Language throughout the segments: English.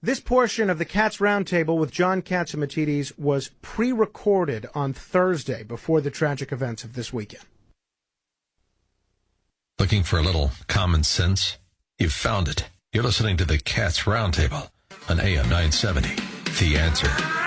This portion of the Cats Roundtable with John Catsimatidis was pre-recorded on Thursday before the tragic events of this weekend. Looking for a little common sense? You've found it. You're listening to the Cats Roundtable on AM 970. The Answer.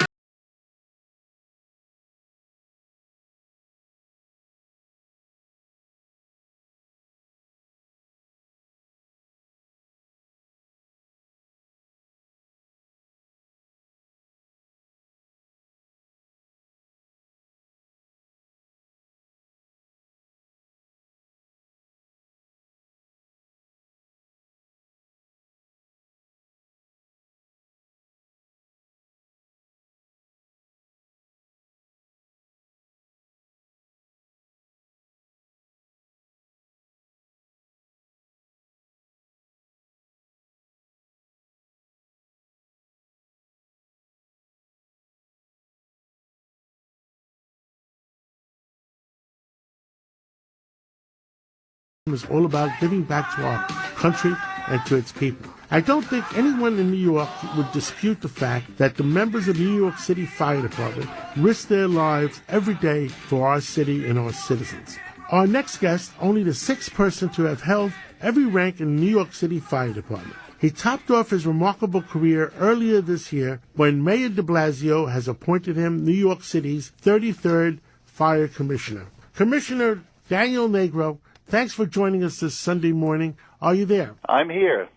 Is all about giving back to our country and to its people. I don't think anyone in New York would dispute the fact that the members of the New York City Fire Department risk their lives every day for our city and our citizens. Our next guest, only the sixth person to have held every rank in the New York City Fire Department. He topped off his remarkable career earlier this year when Mayor de Blasio has appointed him New York City's 33rd Fire Commissioner. Commissioner Daniel Nigro, thanks for joining us this Sunday morning. Are you there? I'm here.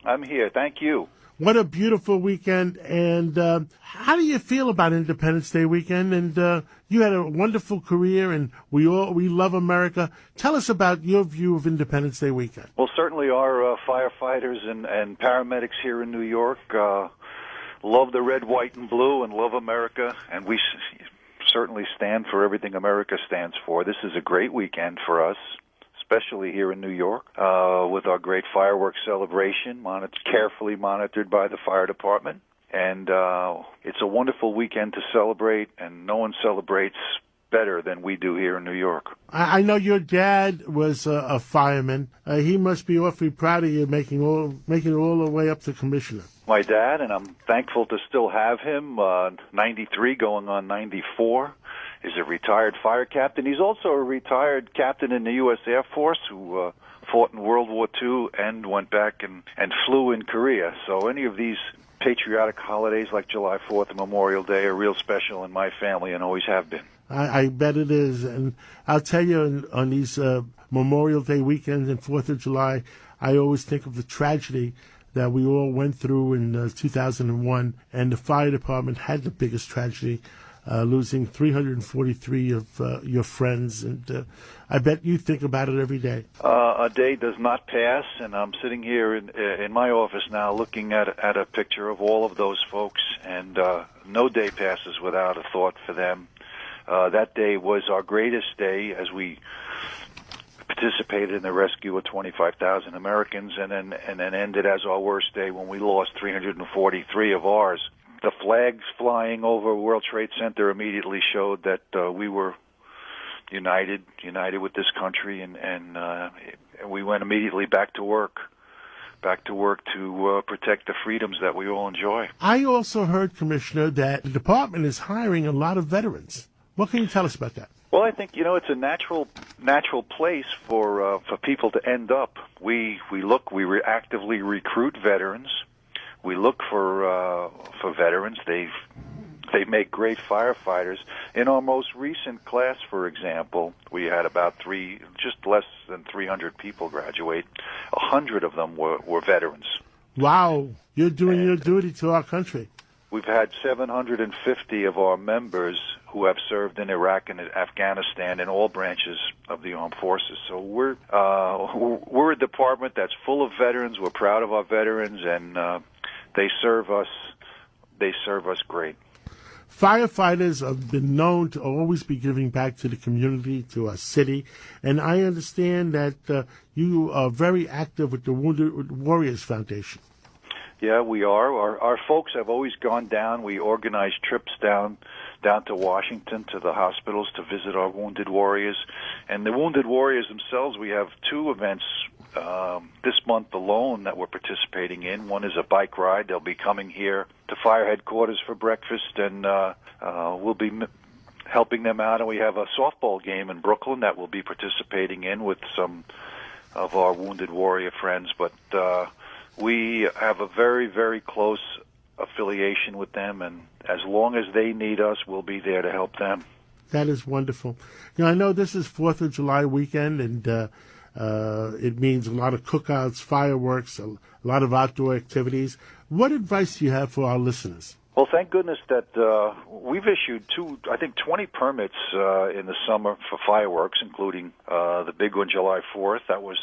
Thank you. What a beautiful weekend. And how do you feel about Independence Day weekend? And you had a wonderful career, and we love America. Tell us about your view of Independence Day weekend. Well, certainly our firefighters and paramedics here in New York love the red, white, and blue and love America, and we certainly stand for everything America stands for. This is a great weekend for us, especially here in New York, with our great fireworks celebration, carefully monitored by the fire department. And it's a wonderful weekend to celebrate, and no one celebrates better than we do here in New York. I know your dad was a fireman. He must be awfully proud of you making it all the way up to commissioner. My dad, and I'm thankful to still have him, 93 going on 94. Is a retired fire captain. He's also a retired captain in the U.S. Air Force who fought in World War II and went back and flew in Korea. So any of these patriotic holidays like July 4th and Memorial Day are real special in my family and always have been. I bet it is. And I'll tell you, on these Memorial Day weekends and 4th of July, I always think of the tragedy that we all went through in 2001, and the fire department had the biggest tragedy, losing 343 of your friends, and I bet you think about it every day. A day does not pass, and I'm sitting here in my office now looking at a picture of all of those folks, and no day passes without a thought for them. That day was our greatest day as we participated in the rescue of 25,000 Americans, and then ended as our worst day when we lost 343 of ours. The flags flying over World Trade Center immediately showed that we were united with this country, and we went immediately back to work to protect the freedoms that we all enjoy. I also heard, Commissioner, that the department is hiring a lot of veterans. What can you tell us about that? Well, I think it's a natural place for people to end up. We actively recruit veterans. We look for veterans. They make great firefighters. In our most recent class, for example, we had about just less than 300 people graduate. 100 of them were veterans. Wow, you're doing your duty to our country. We've had 750 of our members who have served in Iraq and Afghanistan in all branches of the armed forces. So we're a department that's full of veterans. We're proud of our veterans, and they serve us great. Firefighters have been known to always be giving back to the community, to our city, and I understand that you are very active with the Wounded Warriors Foundation. Yeah, we are. Our folks have always gone down. We organize trips down down to Washington to the hospitals to visit our wounded warriors. And the wounded warriors themselves, we have two events this month alone that we're participating in. One is a bike ride. They'll be coming here to fire headquarters for breakfast, and we'll be helping them out. And we have a softball game in Brooklyn that we'll be participating in with some of our wounded warrior friends. But we have a very, very close affiliation with them, and as long as they need us, we'll be there to help them. That is wonderful. I know this is 4th of July weekend, and it means a lot of cookouts, fireworks, a lot of outdoor activities. What advice do you have for our listeners? Well, thank goodness that we've issued 20 permits in the summer for fireworks, including the big one July 4th. That was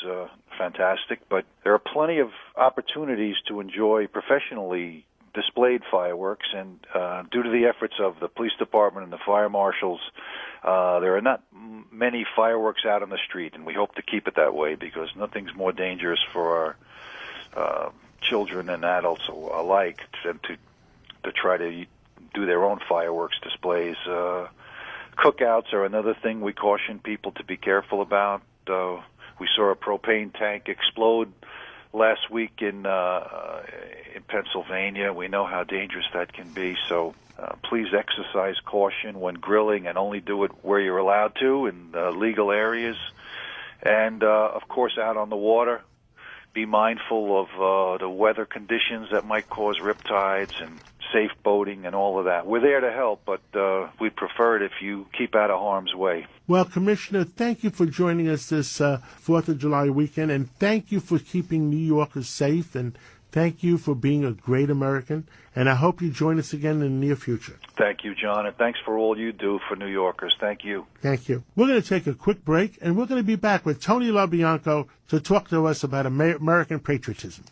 fantastic. But there are plenty of opportunities to enjoy professionally displayed fireworks, and due to the efforts of the police department and the fire marshals, there are not many fireworks out on the street, and we hope to keep it that way because nothing's more dangerous for our children and adults alike than to try to do their own fireworks displays. Cookouts are another thing we caution people to be careful about. We saw a propane tank explode last week in Pennsylvania. We know how dangerous that can be, so please exercise caution when grilling and only do it where you're allowed to in legal areas. And, of course, out on the water, be mindful of the weather conditions that might cause riptides, and safe boating and all of that. We're there to help, but we'd prefer it if you keep out of harm's way. Well, Commissioner, thank you for joining us this 4th of July weekend, and thank you for keeping New Yorkers safe, and thank you for being a great American, and I hope you join us again in the near future. Thank you, John, and thanks for all you do for New Yorkers. Thank you. Thank you. We're going to take a quick break, and we're going to be back with Tony LaBianco to talk to us about American patriotism.